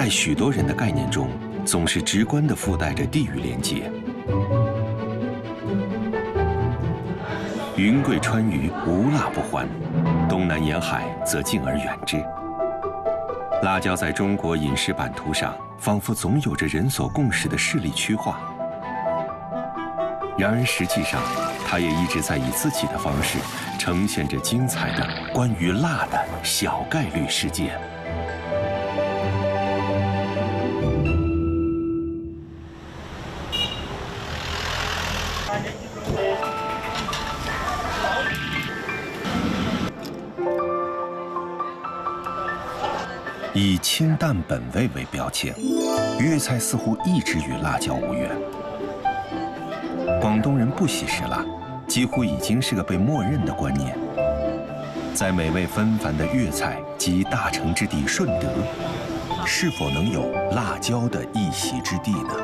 在许多人的概念中，总是直观地附带着地域连接。云贵川渝无辣不欢，东南沿海则敬而远之。辣椒在中国饮食版图上，仿佛总有着人所共识的势力区划。然而实际上，它也一直在以自己的方式呈现着精彩的关于辣的小概率事件。以清淡本味为标签，粤菜似乎一直与辣椒无缘。广东人不喜食辣，几乎已经是个被默认的观念。在美味纷繁的粤菜及大城之地顺德，是否能有辣椒的一席之地呢？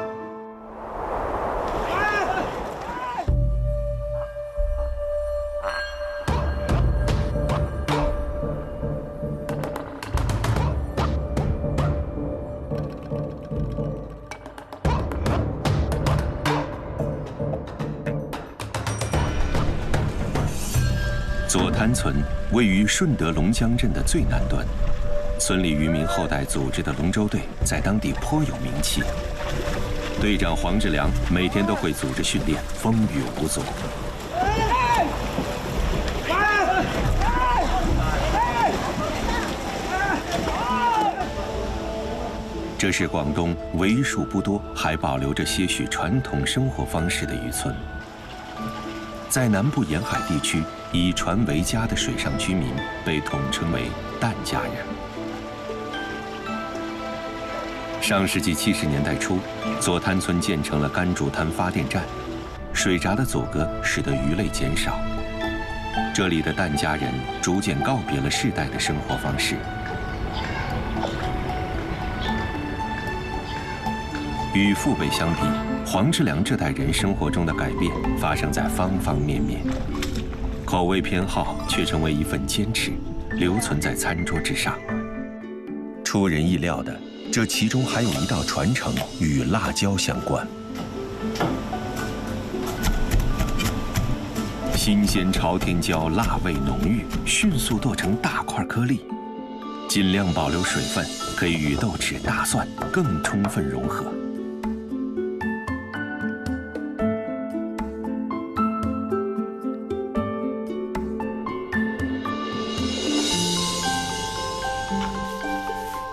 左滩村位于顺德龙江镇的最南端，村里渔民后代组织的龙舟队在当地颇有名气。队长黄志良每天都会组织训练，风雨无阻。这是广东为数不多还保留着些许传统生活方式的渔村。在南部沿海地区，以船为家的水上居民被统称为疍家人。上世纪70年代初，左滩村建成了甘竹滩发电站，水闸的阻隔使得鱼类减少。这里的疍家人逐渐告别了世代的生活方式。与父辈相比，黄志良这代人生活中的改变发生在方方面面，口味偏好却成为一份坚持，留存在餐桌之上。出人意料的，这其中还有一道传承与辣椒相关。新鲜朝天椒辣味浓郁，迅速剁成大块颗粒，尽量保留水分，可以与豆豉、大蒜更充分融合。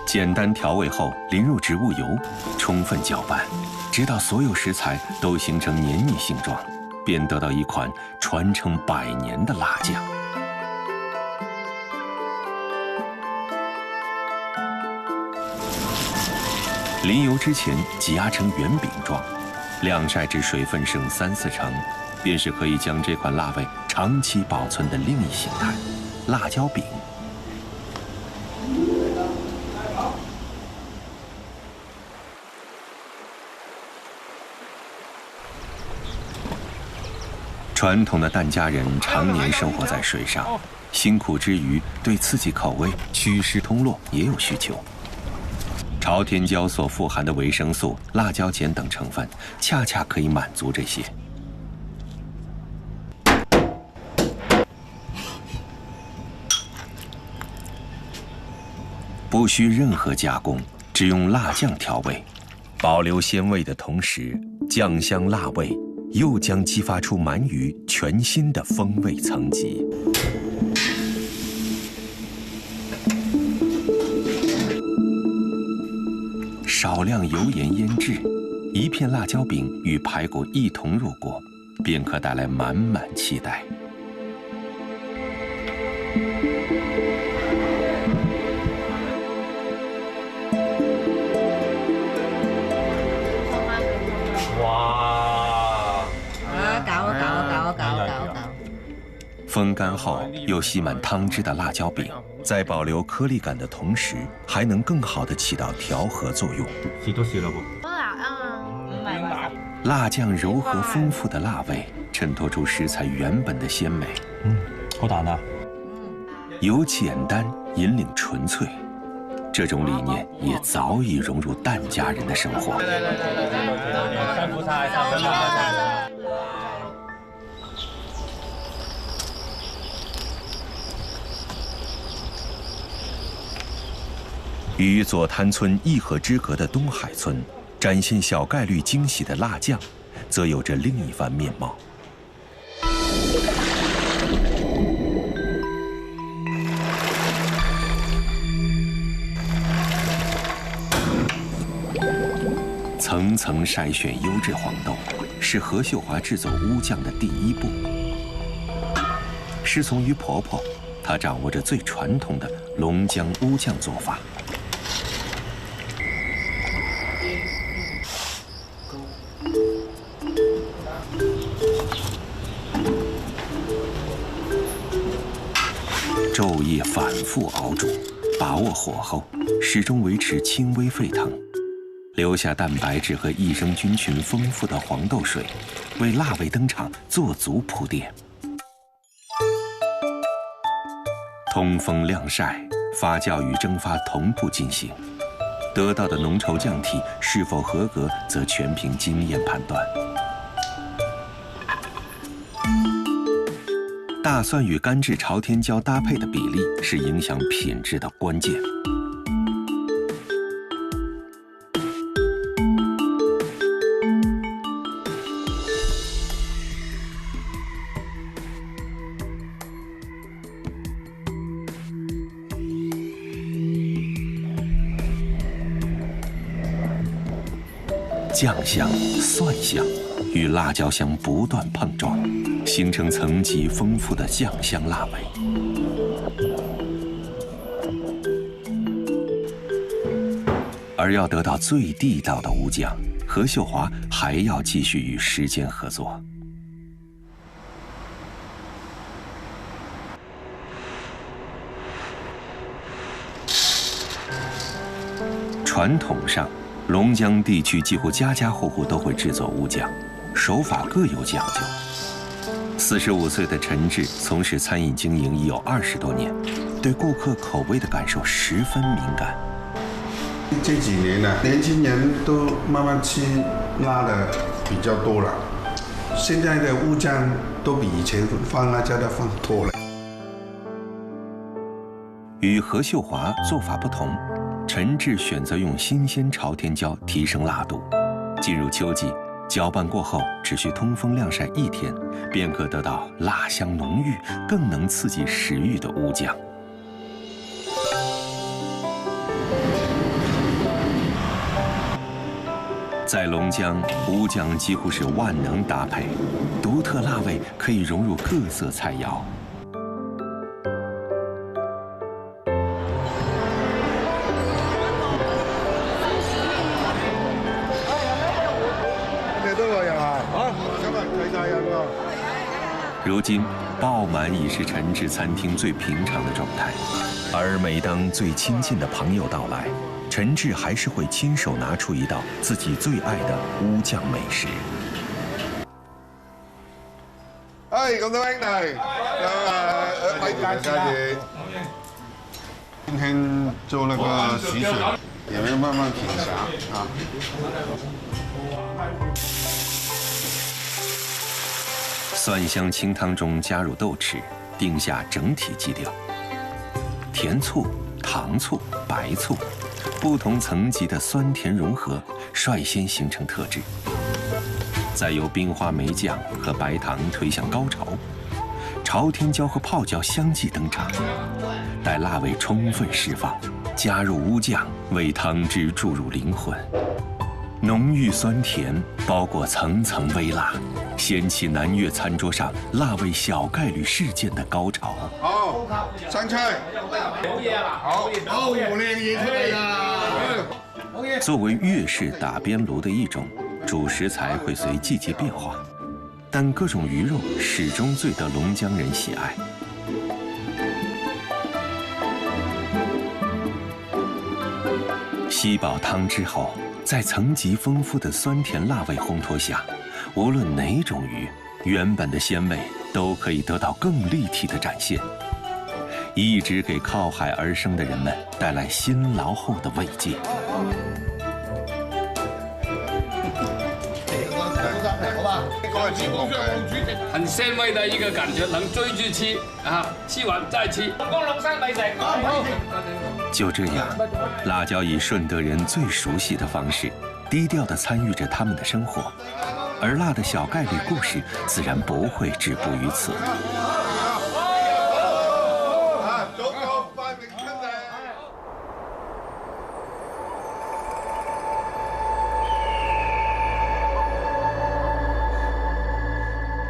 简单调味后，淋入植物油，充分搅拌，直到所有食材都形成黏腻性状，便得到一款传承100年的辣酱。淋油之前挤压成圆饼状，晾晒至水分剩3-4成，便是可以将这款辣味长期保存的另一形态——辣椒饼。传统的疍家人常年生活在水上，辛苦之余，对刺激口味、祛湿通络也有需求。朝天椒所富含的维生素、辣椒碱等成分，恰恰可以满足这些。不需任何加工，只用辣酱调味，保留鲜味的同时，酱香辣味又将激发出鳗鱼全新的风味层级。少量油盐腌制，一片辣椒饼与排骨一同入锅，便可带来满满期待。风干后又吸满汤汁的辣椒饼，在保留颗粒感的同时，还能更好地起到调和作用。試都試啦噃。都辣啊，唔係話。辣醬柔和豐富的辣味，襯托出食材原本的鮮美。好彈啊！由簡單引領純粹，这种理念也早已融入疍家人的生活。三福菜，上分吧。与左滩村一河之隔的东海村，展现小概率惊喜的辣酱，则有着另一番面貌。层层筛选优质黄豆，是何秀华制作乌酱的第一步。师从于婆婆，她掌握着最传统的龙江乌酱做法。昼夜反复熬煮，把握火候，始终维持轻微沸腾，留下蛋白质和益生菌群丰富的黄豆水，为辣味登场做足铺垫。通风晾晒，发酵与蒸发同步进行，得到的浓稠酱体是否合格，则全凭经验判断。大蒜与干制朝天椒搭配的比例是影响品质的关键。酱香、蒜香与辣椒香不断碰撞，形成层级丰富的酱香辣味。而要得到最地道的乌酱，何秀华还要继续与时间合作。传统上，龙江地区几乎家家户户都会制作乌酱，手法各有讲究。45岁的陈志从事餐饮经营已有20多年，对顾客口味的感受十分敏感。这几年呢，年轻人都慢慢吃辣的比较多了，现在的乌酱都比以前放辣椒的放多了。与何秀华做法不同，陈志选择用新鲜朝天椒提升辣度。进入秋季，搅拌过后只需通风晾晒1天，便可得到辣香浓郁、更能刺激食欲的乌酱。在龙江，乌酱几乎是万能搭配，独特辣味可以融入各色菜肴。如今，爆满已是陈志餐厅最平常的状态，而每当最亲近的朋友到来，陈志还是会亲手拿出一道自己最爱的乌酱美食。咁多兄弟，大姐，今天做那个洗水，也要慢慢品尝啊。蒜香清汤中加入豆豉，定下整体基调。甜醋、糖醋、白醋，不同层级的酸甜融合，率先形成特质。再由冰花梅酱和白糖推向高潮，朝天椒和泡椒相继登场。待辣味充分释放，加入乌酱，为汤汁注入灵魂。浓郁酸甜包裹层层微辣，掀起南粤餐桌上辣味小概率事件的高潮。好，生菜，好，好靚嘢出嚟啦！作為粵式打邊爐的一種，主食材會隨季節變化，但各種魚肉始終最得龍江人喜愛。吸飽湯之後，在層級豐富的酸甜辣味烘托下，無論哪種魚，原本的鮮味都可以得到更立體的展現。一直給靠海而生的人們带来辛劳后的慰藉。很鲜味的一个感觉，能追剧吃啊，吃完再吃。公龍山美食。就这样，辣椒以顺德人最熟悉的方式，低调地参与着他们的生活，而辣的小概率故事自然不会止步于此。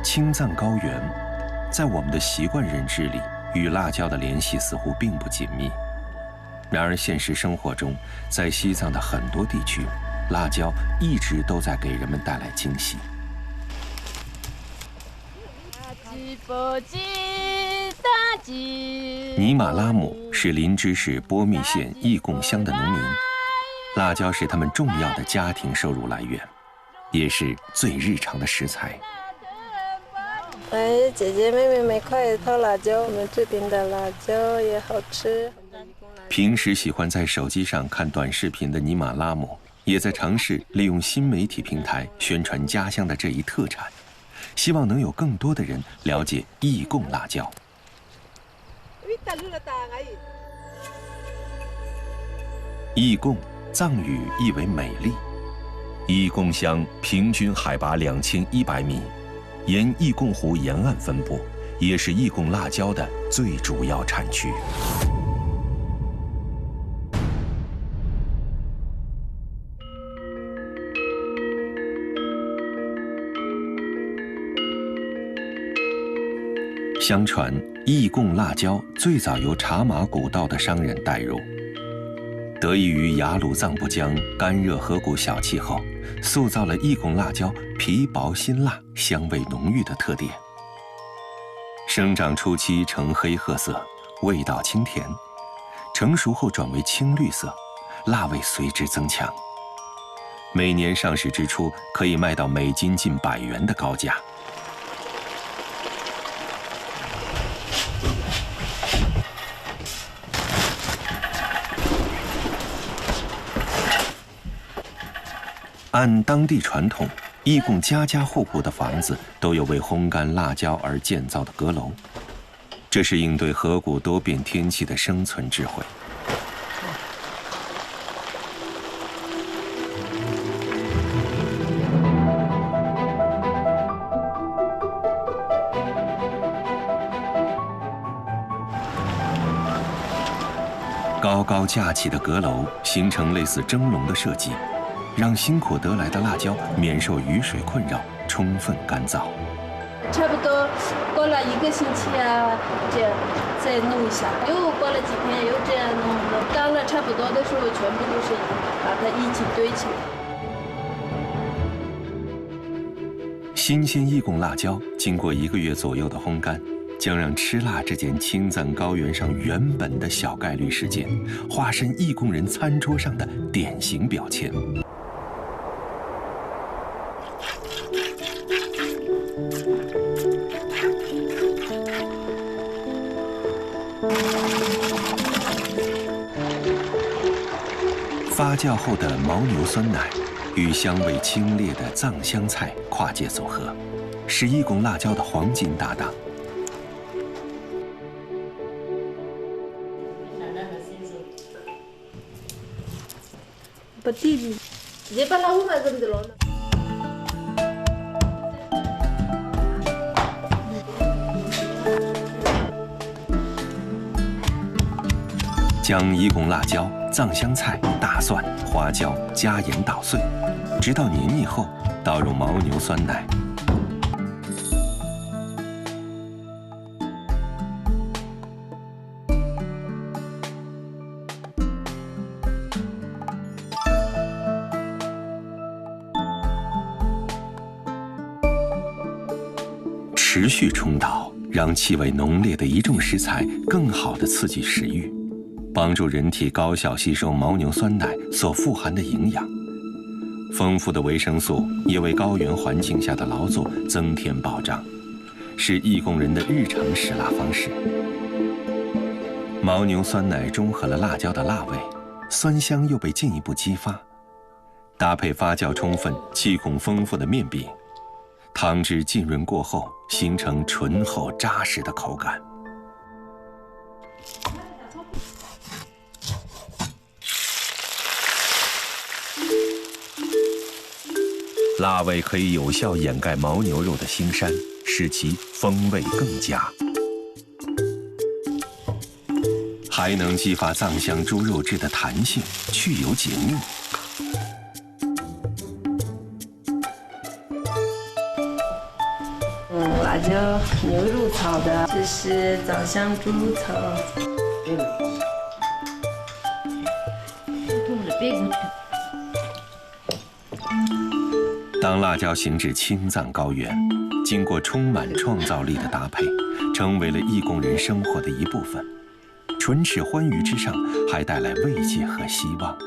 青藏高原，在我们的习惯认知里，与辣椒的联系似乎并不紧密。然而，现实生活中，在西藏的很多地区，辣椒一直都在给人们带来惊喜。尼玛拉姆是林芝市波密县义贡乡的农民，辣椒是他们重要的家庭收入来源，也是最日常的食材。哎，姐姐妹妹们快掏辣椒，我们这边的辣椒也好吃。平时喜欢在手机上看短视频的尼玛拉姆，也在尝试利用新媒体平台宣传家乡的这一特产，希望能有更多的人了解义贡辣椒。义贡，藏语意为美丽。义贡乡平均海拔2100米。沿义贡湖沿岸分布，也是义贡辣椒的最主要产区。相传，义贡辣椒最早由茶马古道的商人带入，得益于雅鲁藏布江干热河谷小气候，塑造了义贡辣椒皮薄辛辣、香味浓郁的特点。生长初期呈黑褐色，味道清甜；成熟后转为青绿色，辣味随之增强。每年上市之初，可以卖到每斤近100元的高价。按当地传统，义贡家家户户的房子都有为烘干辣椒而建造的阁楼，这是应对河谷多变天气的生存智慧。高高架起的阁楼形成类似蒸笼的设计，让辛苦得来的辣椒免受雨水困扰，充分干燥。差不多过了1个星期啊，这样再弄一下，又过了几天又这样弄，干了差不多的时候，全部都是把它一起堆起来。新鲜义贡辣椒经过1个月左右的烘干，将让吃辣这件青藏高原上原本的小概率事件，化身义贡人餐桌上的典型标签。发酵后的牦牛酸奶与香味清冽的藏香菜跨界组合，是义贡辣椒的黄金搭档。Berdiri. Dia palau nggak gitu loh. 将义贡辣椒、藏香菜、大蒜、花椒加盐捣碎，直到黏腻后，倒入牦牛酸奶。持续冲捣，让气味浓烈的一众食材更好地刺激食欲，帮助人体高效吸收牦牛酸奶所富含的营养。丰富的维生素也为高原环境下的劳作增添保障，是义贡人的日常食辣方式。牦牛酸奶中和了辣椒的辣味，酸香又被进一步激发，搭配发酵充分、气孔丰富的面饼，汤汁浸润过后，形成醇厚扎实的口感。辣味可以有效掩盖牦牛肉的腥膻，使其风味更佳，还能激发藏香猪肉质的弹性，去油解腻。辣椒牛肉炒的，这是藏香猪肉炒。当辣椒行至青藏高原，经过充满创造力的搭配，成为了义工人生活的一部分。唇齿欢愉之上，还带来慰藉和希望。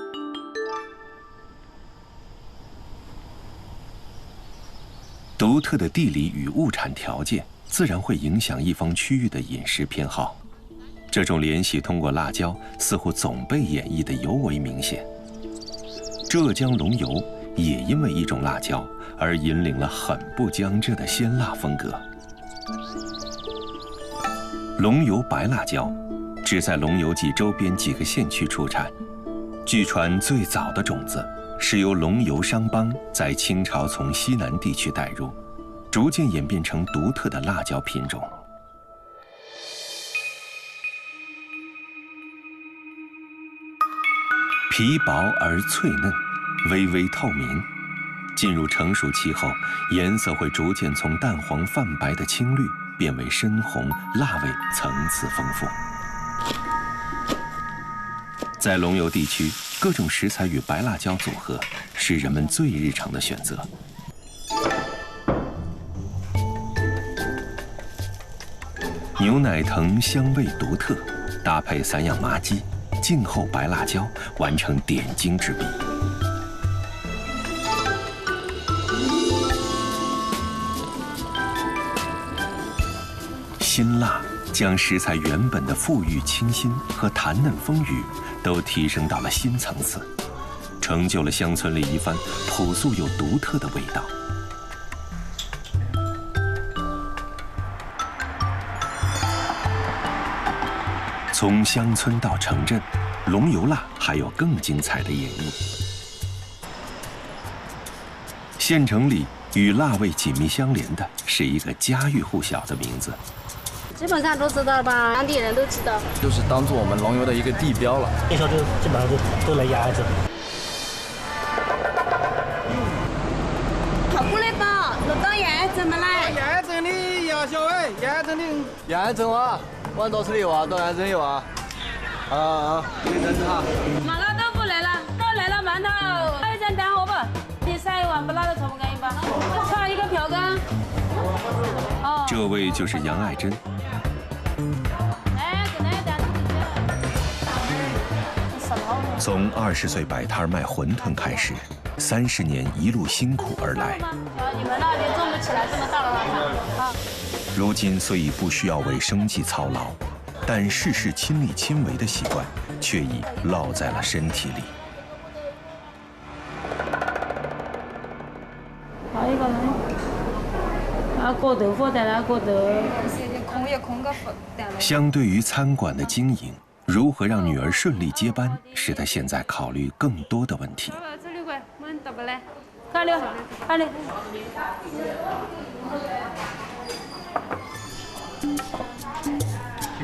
独特的地理与物产条件，自然会影响一方区域的饮食偏好。这种联系通过辣椒，似乎总被演绎得尤为明显。浙江龙游也因为一种辣椒而引领了很不江浙的鲜辣风格。龙游白辣椒只在龙游及周边几个县区出产。据传最早的种子是由龙游商帮在清朝从西南地区带入，逐渐演变成独特的辣椒品种。皮薄而脆嫩，微微透明。进入成熟期后，颜色会逐渐从淡黄泛白的青绿变为深红，辣味层次丰富。在龙游地区，各种食材与白辣椒组合是人们最日常的选择。牛奶藤香味独特，搭配散养麻鸡、静候白辣椒，完成点睛之笔。辛辣将食材原本的馥郁清新和弹嫩丰腴都提升到了新层次，成就了乡村里一番朴素又独特的味道。从乡村到城镇，龙游辣还有更精彩的演绎。县城里与辣味紧密相连的是一个家喻户晓的名字。基本上都知道吧，当地人都知道，就是当做我们龙游的一个地标了。那时候基本上都来鸭子。跑过来吧，我到鸭子么来？鸭子的鸭小伟，鸭子的鸭子哇，往多吃的哇，到鸭子有啊。对，真是哈。麻辣豆腐来了，都来了，馒头，还有一张蛋河吧。你晒一碗不辣的炒不干一吧，炒一个瓢羹。哦。这位就是杨爱珍。从20岁摆摊卖馄饨开始，30年一路辛苦而来。你们那边种不起来这么大的辣椒。如今虽已不需要为生计操劳，但事事亲力亲为的习惯却已烙在了身体里。好一个人，那过豆腐的那过豆。相对于餐馆的经营，如何让女儿顺利接班，是他现在考虑更多的问题。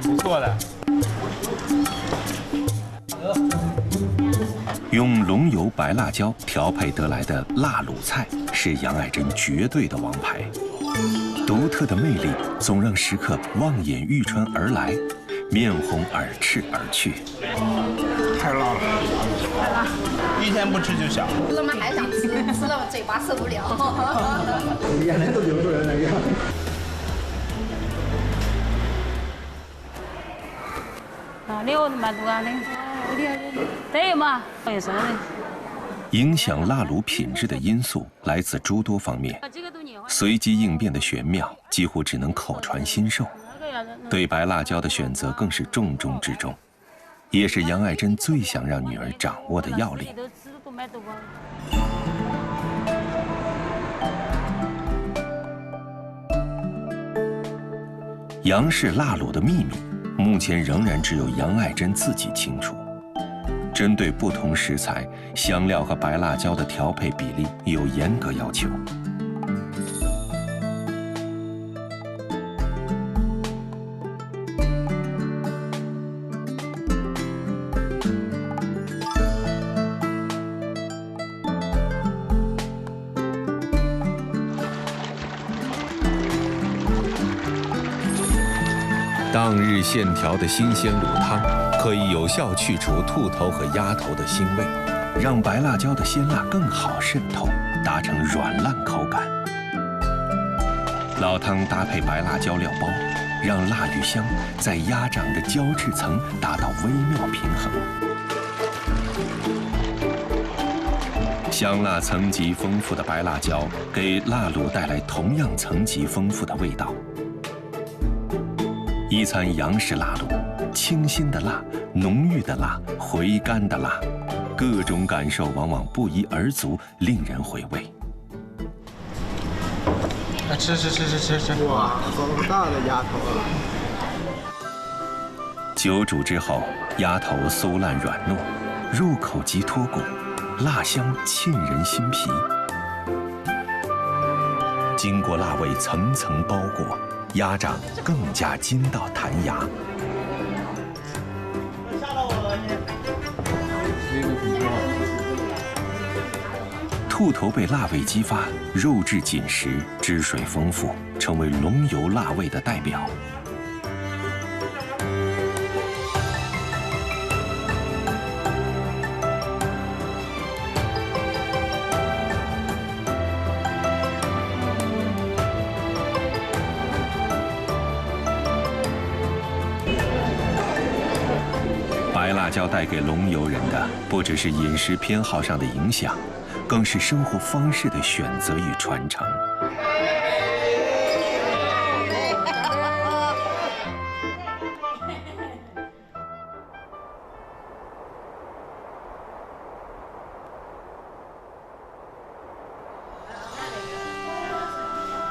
挺不错的。用龙油白辣椒调配得来的辣卤菜是杨爱珍绝对的王牌，独特的魅力总让食客望眼欲穿而来，面红耳赤而去。太辣了，太辣，一天不吃就想。我们还想吃，吃了嘴巴受不了。眼泪都流出来了呀。你我蛮多啊，对嘛？也是的。影响辣卤品质的因素来自诸多方面，随机应变的玄妙几乎只能口传心授。对白辣椒的选择更是重中之重，也是杨爱珍最想让女儿掌握的要领。杨氏辣卤的秘密，目前仍然只有杨爱珍自己清楚。针对不同食材，香料和白辣椒的调配比例有严格要求。当日现调的新鲜卤汤，可以有效去除兔头和鸭头的腥味，让白辣椒的鲜辣更好渗透，达成软烂口感。老汤搭配白辣椒料包，让辣与香在鸭掌的交织层达到微妙平衡。香辣层级丰富的白辣椒给辣卤带来同样层级丰富的味道。一餐杨氏辣卤，清新的辣，浓郁的辣，回甘的辣，各种感受往往不一而足，令人回味。吃！哇，好大的鸭头啊！久煮之后，鸭头酥烂软糯，入口即脱骨，辣香沁人心脾。经过辣味层层包裹，鸭掌更加筋道弹牙。兔头被辣味激发，肉质紧实，汁水丰富，成为龙油辣味的代表。白辣椒带给龙游人的，不只是饮食偏好上的影响，更是生活方式的选择与传承。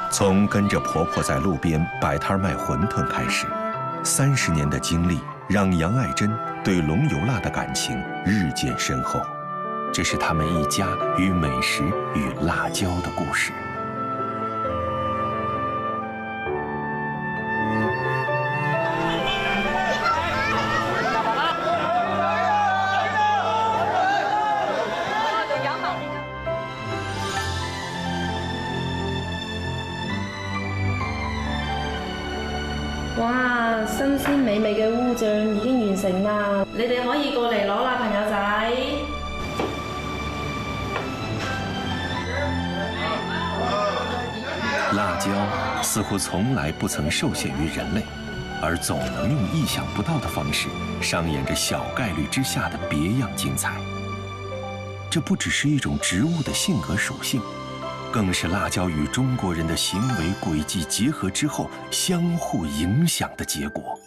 从跟着婆婆在路边摆摊卖馄饨开始，30年的经历让杨爱珍对龙油辣的感情日渐深厚。这是他们一家与美食与辣椒的故事。哇，新鮮美味嘅烏醬已經完成啦！你哋可以過嚟攞啦，朋友仔。辣椒似乎從來不曾受限於人類，而總能用意想不到的方式上演着小概率之下的別樣精彩。這不只是一種植物的性格屬性，更是辣椒與中國人的行為軌跡結合之後相互影響的結果。